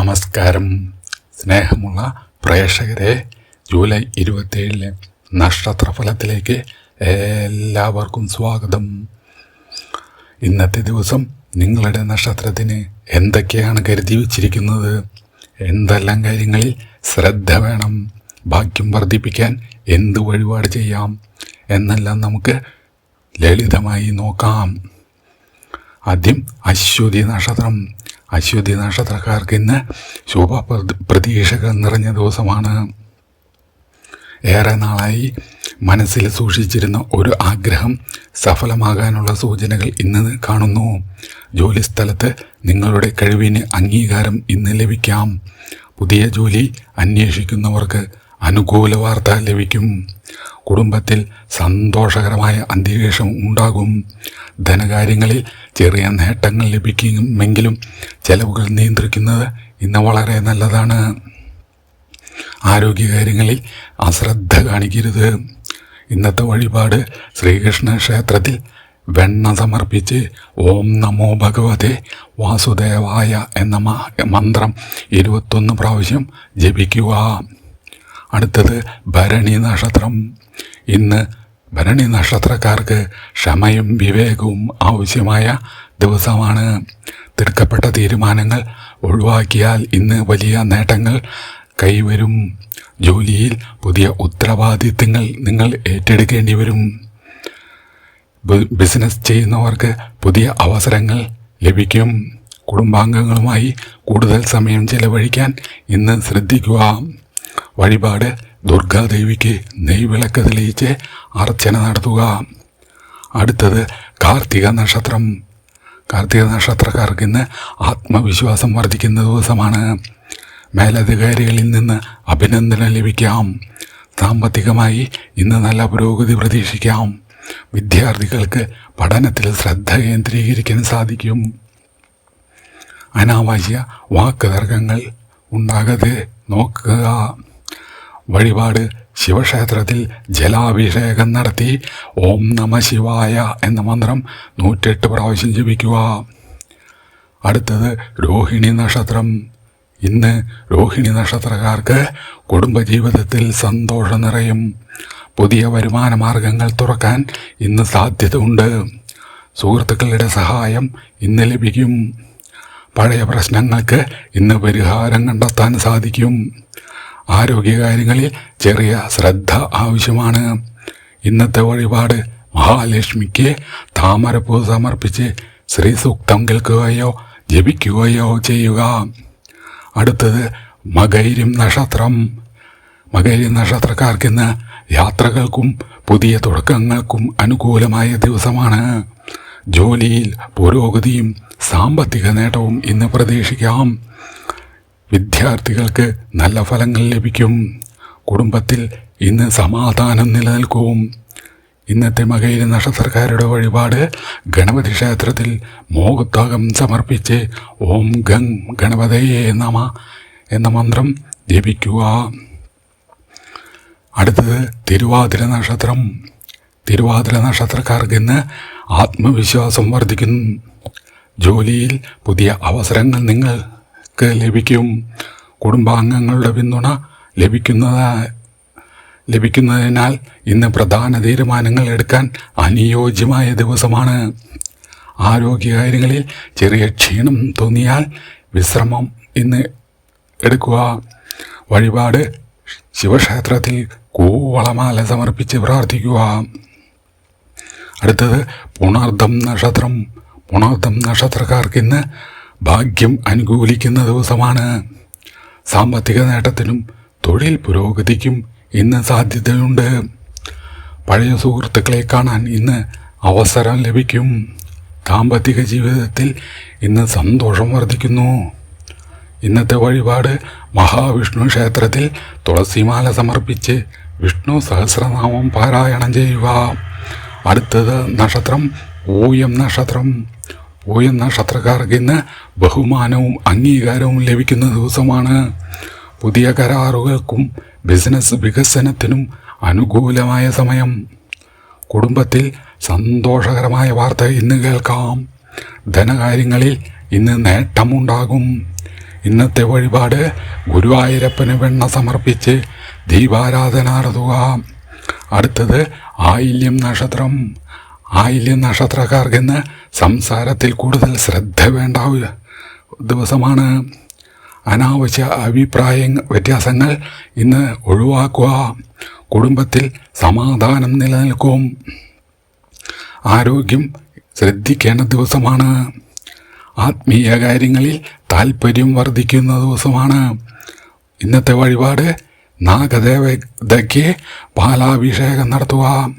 നമസ്കാരം. സ്നേഹമുള്ള പ്രേക്ഷകരെ, ജൂലൈ 27 നക്ഷത്രഫലത്തിലേക്ക് എല്ലാവർക്കും സ്വാഗതം. ഇന്നത്തെ ദിവസം നിങ്ങളുടെ നക്ഷത്രത്തിന് എന്തൊക്കെയാണ് കരുതി വച്ചിരിക്കുന്നത്, എന്തെല്ലാം കാര്യങ്ങളിൽ ശ്രദ്ധ വേണം, ഭാഗ്യം വർദ്ധിപ്പിക്കാൻ എന്ത് വഴിപാട് ചെയ്യാം എന്നെല്ലാം നമുക്ക് ലളിതമായി നോക്കാം. ആദ്യം അശ്വതി നക്ഷത്രം. അശ്വതി നക്ഷത്രക്കാർക്ക് ഇന്ന് ശുഭ പ്രതീക്ഷകൾ നിറഞ്ഞ ദിവസമാണ്. ഏറെ നാളായി മനസ്സിൽ സൂക്ഷിച്ചിരുന്ന ഒരു ആഗ്രഹം സഫലമാകാനുള്ള സൂചനകൾ ഇന്ന് കാണുന്നു. ജോലിസ്ഥലത്ത് നിങ്ങളുടെ കഴിവിന് അംഗീകാരം ഇന്ന് ലഭിക്കാം. പുതിയ ജോലി അന്വേഷിക്കുന്നവർക്ക് അനുകൂല വാർത്ത ലഭിക്കും. കുടുംബത്തിൽ സന്തോഷകരമായ അന്തരീക്ഷം ഉണ്ടാകും. ധനകാര്യങ്ങളിൽ ചെറിയ നേട്ടങ്ങൾ ലഭിക്കുമെങ്കിലും ചെലവുകൾ നിയന്ത്രിക്കുന്നത് ഇന്ന് വളരെ നല്ലതാണ്. ആരോഗ്യകാര്യങ്ങളിൽ അശ്രദ്ധ കാണിക്കരുത്. ഇന്നത്തെ വഴിപാട് ശ്രീകൃഷ്ണ ക്ഷേത്രത്തിൽ വെണ്ണ സമർപ്പിച്ച് ഓം നമോ ഭഗവതേ വാസുദേവായ എന്ന മന്ത്രം 21 പ്രാവശ്യം ജപിക്കുക. അടുത്തത് ഭരണി നക്ഷത്രം. ഇന്ന് ഭരണി നക്ഷത്രക്കാർക്ക് ക്ഷമയും വിവേകവും ആവശ്യമായ ദിവസമാണ്. തിടുക്കപ്പെട്ട തീരുമാനങ്ങൾ ഒഴിവാക്കിയാൽ ഇന്ന് വലിയ നേട്ടങ്ങൾ കൈവരും. ജോലിയിൽ പുതിയ ഉത്തരവാദിത്തങ്ങൾ നിങ്ങൾ ഏറ്റെടുക്കേണ്ടി വരും. ബിസിനസ് ചെയ്യുന്നവർക്ക് പുതിയ അവസരങ്ങൾ ലഭിക്കും. കുടുംബാംഗങ്ങളുമായി കൂടുതൽ സമയം ചെലവഴിക്കാൻ ഇന്ന് ശ്രദ്ധിക്കുക. വഴിപാട് ദുർഗാദേവിക്ക് നെയ്വിളക്ക് തെളിയിച്ച് അർച്ചന നടത്തുക. അടുത്തത് കാർത്തിക നക്ഷത്രം. കാർത്തിക നക്ഷത്രക്കാർക്ക് ഇന്ന് ആത്മവിശ്വാസം വർദ്ധിക്കുന്ന ദിവസമാണ്. മേലധികാരികളിൽ നിന്ന് അഭിനന്ദനം ലഭിക്കാം. സാമ്പത്തികമായി ഇന്ന് നല്ല പുരോഗതി പ്രതീക്ഷിക്കാം. വിദ്യാർത്ഥികൾക്ക് പഠനത്തിൽ ശ്രദ്ധ കേന്ദ്രീകരിക്കാൻ സാധിക്കും. അനാവശ്യ വാക്കുതർക്കങ്ങൾ ഉണ്ടാകാതെ നോക്കുക. വഴിപാട് ശിവക്ഷേത്രത്തിൽ ജലാഭിഷേകം നടത്തി ഓം നമ ശിവായ എന്ന മന്ത്രം 108 പ്രാവശ്യം ജപിക്കുക. അടുത്തത് രോഹിണി നക്ഷത്രം. ഇന്ന് രോഹിണി നക്ഷത്രക്കാർക്ക് കുടുംബജീവിതത്തിൽ സന്തോഷം നിറയും. പുതിയ വരുമാന മാർഗങ്ങൾ തുറക്കാൻ ഇന്ന് സാധ്യത ഉണ്ട്. സുഹൃത്തുക്കളുടെ സഹായം ഇന്ന് ലഭിക്കും. പഴയ പ്രശ്നങ്ങൾക്ക് ഇന്ന് പരിഹാരം കണ്ടെത്താൻ സാധിക്കും. ആരോഗ്യകാര്യങ്ങളിൽ ചെറിയ ശ്രദ്ധ ആവശ്യമാണ്. ഇന്നത്തെ വഴിപാട് മഹാലക്ഷ്മിക്ക് താമരപ്പൂ സമർപ്പിച്ച് ശ്രീസൂക്തം കേൾക്കുകയോ ജപിക്കുകയോ ചെയ്യുക. അടുത്തത് മകയിരം നക്ഷത്രം. മകയിരം നക്ഷത്രക്കാർക്ക് ഇന്ന് യാത്രകൾക്കും പുതിയ തുടക്കങ്ങൾക്കും അനുകൂലമായ ദിവസമാണ്. ജോലിയിൽ പുരോഗതിയും സാമ്പത്തിക നേട്ടവും ഇന്ന് പ്രതീക്ഷിക്കാം. വിദ്യാർത്ഥികൾക്ക് നല്ല ഫലങ്ങൾ ലഭിക്കും. കുടുംബത്തിൽ ഇന്ന് സമാധാനം നിലനിൽക്കും. ഇന്നത്തെ മകയിര നക്ഷത്രക്കാരുടെ വഴിപാട് ഗണപതി ക്ഷേത്രത്തിൽ മോഹത്താകം സമർപ്പിച്ച് ഓം ഗം ഗണപതയേ നമ എന്ന മന്ത്രം ജപിക്കുക. അടുത്തത് തിരുവാതിര നക്ഷത്രം. തിരുവാതിര നക്ഷത്രക്കാർക്ക് ഇന്ന് ആത്മവിശ്വാസം വർദ്ധിക്കും. ജോലിയിൽ പുതിയ അവസരങ്ങൾ നിങ്ങൾക്ക് ലഭിക്കും. കുടുംബാംഗങ്ങളുടെ പിന്തുണ ലഭിക്കുന്നതിനാൽ ഇന്ന് പ്രധാന തീരുമാനങ്ങൾ എടുക്കാൻ അനുയോജ്യമായ ദിവസമാണ്. ആരോഗ്യകാര്യങ്ങളിൽ ചെറിയ ക്ഷീണം തോന്നിയാൽ വിശ്രമം ഇന്ന് എടുക്കുക. വഴിപാട് ശിവക്ഷേത്രത്തിൽ കൂവളമാല സമർപ്പിച്ച് പ്രാർത്ഥിക്കുക. അടുത്തത് പുണർദം നക്ഷത്രം. പുണർദം നക്ഷത്രക്കാർക്ക് ഇന്ന് ഭാഗ്യം അനുകൂലിക്കുന്ന ദിവസമാണ്. സാമ്പത്തിക നേട്ടത്തിനും തൊഴിൽ പുരോഗതിക്കും ഇന്ന് സാധ്യതയുണ്ട്. പഴയ സുഹൃത്തുക്കളെ കാണാൻ ഇന്ന് അവസരം ലഭിക്കും. ദാമ്പത്തിക ജീവിതത്തിൽ ഇന്ന് സന്തോഷം വർദ്ധിക്കുന്നു. ഇന്നത്തെ വഴിപാട് മഹാവിഷ്ണു ക്ഷേത്രത്തിൽ തുളസിമാല സമർപ്പിച്ച് വിഷ്ണു സഹസ്രനാമം പാരായണം ചെയ്യുക. അടുത്തത് നക്ഷത്രം പൂയം നക്ഷത്രം. പൂയം നക്ഷത്രക്കാർക്ക് ഇന്ന് ബഹുമാനവും അംഗീകാരവും ലഭിക്കുന്ന ദിവസമാണ്. പുതിയ കരാറുകൾക്കും ബിസിനസ് വികസനത്തിനും അനുകൂലമായ സമയം. കുടുംബത്തിൽ സന്തോഷകരമായ വാർത്ത ഇന്ന് കേൾക്കാം. ധനകാര്യങ്ങളിൽ ഇന്ന് നേട്ടമുണ്ടാകും. ഇന്നത്തെ വഴിപാട് ഗുരുവായൂരപ്പന് വെണ്ണ സമർപ്പിച്ച് ദീപാരാധന നടത്തുക. അടുത്തത് ആയില്യം നക്ഷത്രം. ആയില്യം നക്ഷത്രക്കാർക്ക് ഇന്ന് സംസാരത്തിൽ കൂടുതൽ ശ്രദ്ധ വേണ്ട ദിവസമാണ്. അനാവശ്യ അഭിപ്രായ വ്യത്യാസങ്ങൾ ഇന്ന് ഒഴിവാക്കുക. കുടുംബത്തിൽ സമാധാനം നിലനിൽക്കും. ആരോഗ്യം ശ്രദ്ധിക്കേണ്ട ദിവസമാണ്. ആത്മീയ കാര്യങ്ങളിൽ താല്പര്യം വർദ്ധിക്കുന്ന ദിവസമാണ്. ഇന്നത്തെ വഴിപാട് നാഗദേവതയ്ക്ക് പാലാഭിഷേകം നടത്തുക.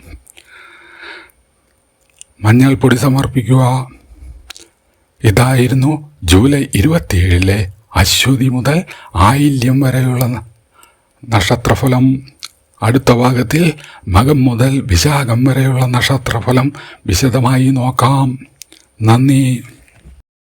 മഞ്ഞൾപ്പൊടി സമർപ്പിക്കുക. ഇതായിരുന്നു ജൂലൈ 27 അശ്വതി മുതൽ ആയില്യം വരെയുള്ള നക്ഷത്രഫലം. അടുത്ത ഭാഗത്തിൽ മകം മുതൽ വിശാഖം വരെയുള്ള നക്ഷത്രഫലം വിശദമായി നോക്കാം. നന്ദി.